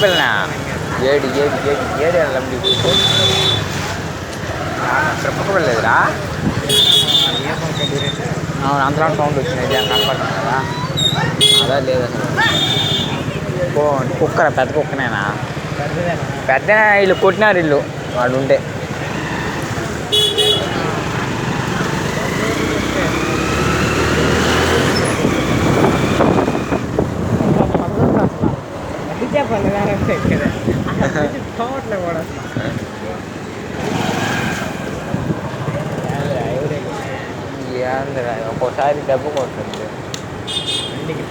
పిల్లనా ఏడు ఏడు ఏడు ఏడు వెళ్ళండి చెప్పకపోలేదురా అవును అంతలో సౌండ్ వచ్చినాయి కనపడుతుంది కదా అదా లేదు అసలు కుక్కరా పెద్ద కుక్కనేనా పెద్ద వీళ్ళు కొట్టినారు ఇల్లు వాడు ఉంటే ఏందిరా ఒక్కోసారి దెబ్బ కొడుతుంది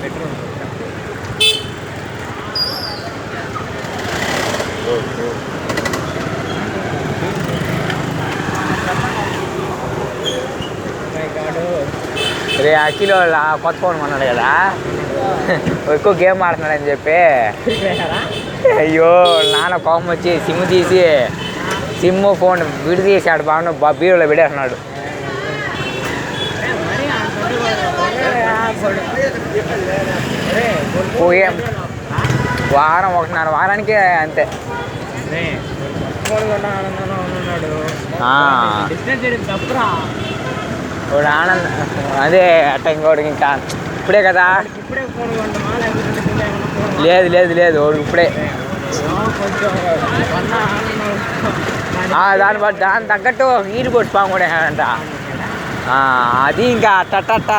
పెట్రోల్ రే అఖిల్ వాళ్ళ కొత్త ఫోన్ కొన్నాడు కదా ఎక్కువ గేమ్ ఆడుతున్నాడని చెప్పి అయ్యో నాన్న కోపం వచ్చి సిమ్ తీసి సిమ్ ఫోన్ విడి తీసాడు బాగా బీరులో పెట్టేస్తున్నాడు వారం ఒకటిన్నర వారానికి అంతే ఆనంద్ అదే అట్ట ఇంకోటికి ఇంకా ఇప్పుడే కదా లేదు లేదు లేదు వాడికి ఇప్పుడే దాని తగ్గట్టు నీరు కొట్టుపాం కూడా అంట అది ఇంకా అట్ట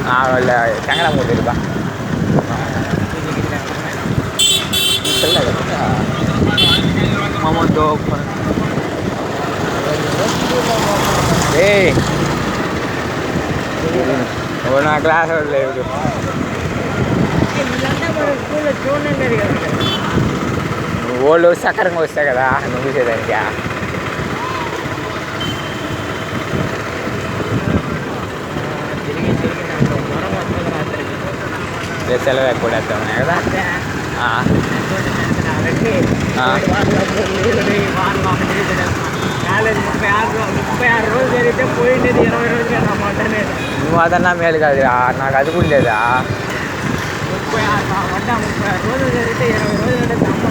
వాళ్ళ చంగళమూర్తి బా నా క్లాస్ లేదు వాళ్ళు సకరంగా వస్తాయి కదా నువ్వు చూసేదానికి సెలవు ఎక్కువ వేస్తామనే కదా నువ్వు అదన్నా మేలు కాదు నాకు అది కూడా లేదా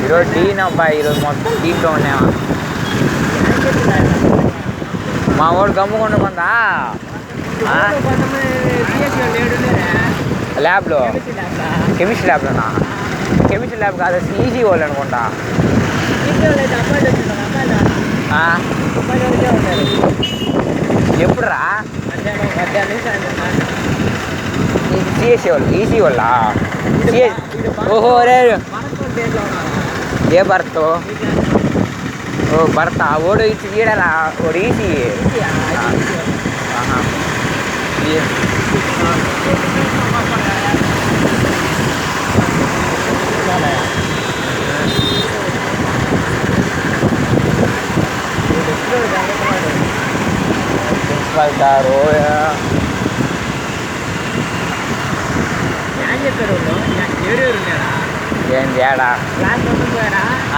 ఈరోజు టీన్ అబ్బాయి ఈరోజు మొత్తం టీంలో ఉన్నావా మా వాడు గమ్ముకుండా కొందా ల్యాబ్లో కెమిస్ట్రీ ల్యాబ్లోనా కెమిస్ట్రీ ల్యాబ్ కాదు ఈజీ వాళ్ళు అనుకుంటా ఎప్పుడురా సిఎస్సి వాళ్ళు ఈసీ వాళ్ళ ఓహో రే ఏ భర్త ఓ భర్త ఓడు ఇచ్చి తీయడరా ఓడు ఈసీ ప్రిన్సిపల్ సారు ఏం చేయడా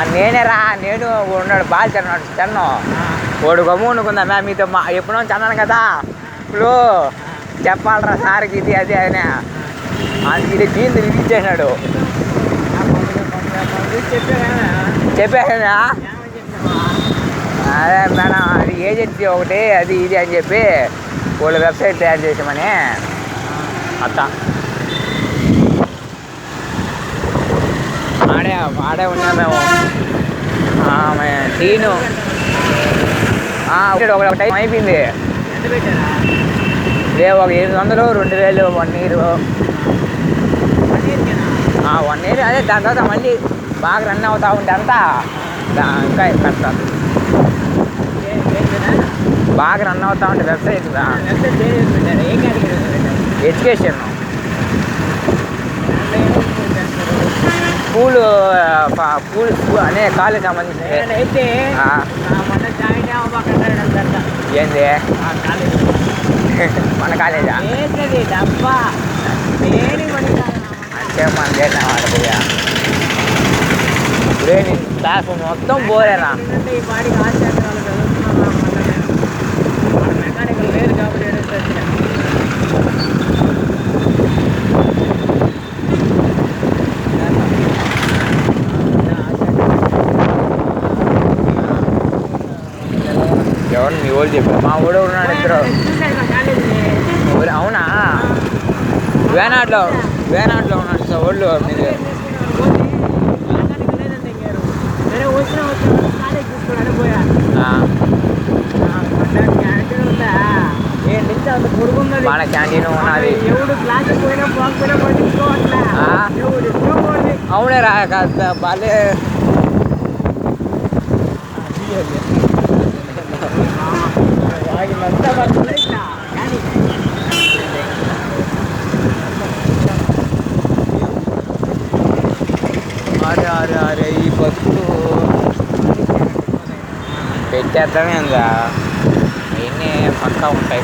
నేనేరా నేను ఉన్నాడు బాగా తిన్నాడు తిన్నాను వాడు గమ్మునుకుందా మ్యామ్ మీతో ఎప్పుడో చన్నాను కదా ఇప్పుడు చెప్పాలరా సార్కి ఇది అది ఆయన ఇది దీన్ని రిలీజ్ చేసినాడు చెప్పానా అదే మేడం అది ఏజెన్సీ ఒకటి అది ఇది అని చెప్పి వాళ్ళ వెబ్సైట్ తయారు చేసామని అత్త ఆడే ఉన్నా మేము టీను ఒక టైం అయిపోయింది లేవు ఒక 800 2000 1 year 1 year అదే దాని తర్వాత మళ్ళీ బాగా రన్ అవుతూ ఉంటే అంతా ఇంకా కడతారు బాగా రన్ అవుతూ ఉంటే వెబ్సైట్ ఎడ్యుకేషన్ స్కూల్ అనే కాలేజ్ సంబంధించింది అయితే ఏంది మన కాలేజా అంటే మన చేసిన వాడిపోయా ఇప్పుడే క్లాస్ మొత్తం బోరేనా ఎవరు చెప్పారు మా ఊడు ఉన్నాడు ఇద్దరు అవునా వేనాట్లో ఉన్నాడు సార్ వాళ్ళు మీరు మన క్యాంటీన్ ఉన్నది అవునే రా కాస్త బాలే అరే ఈ బస్సులు పెట్టేద్దామే ఇంకా ఇవన్నీ పక్కా ఉంటాయి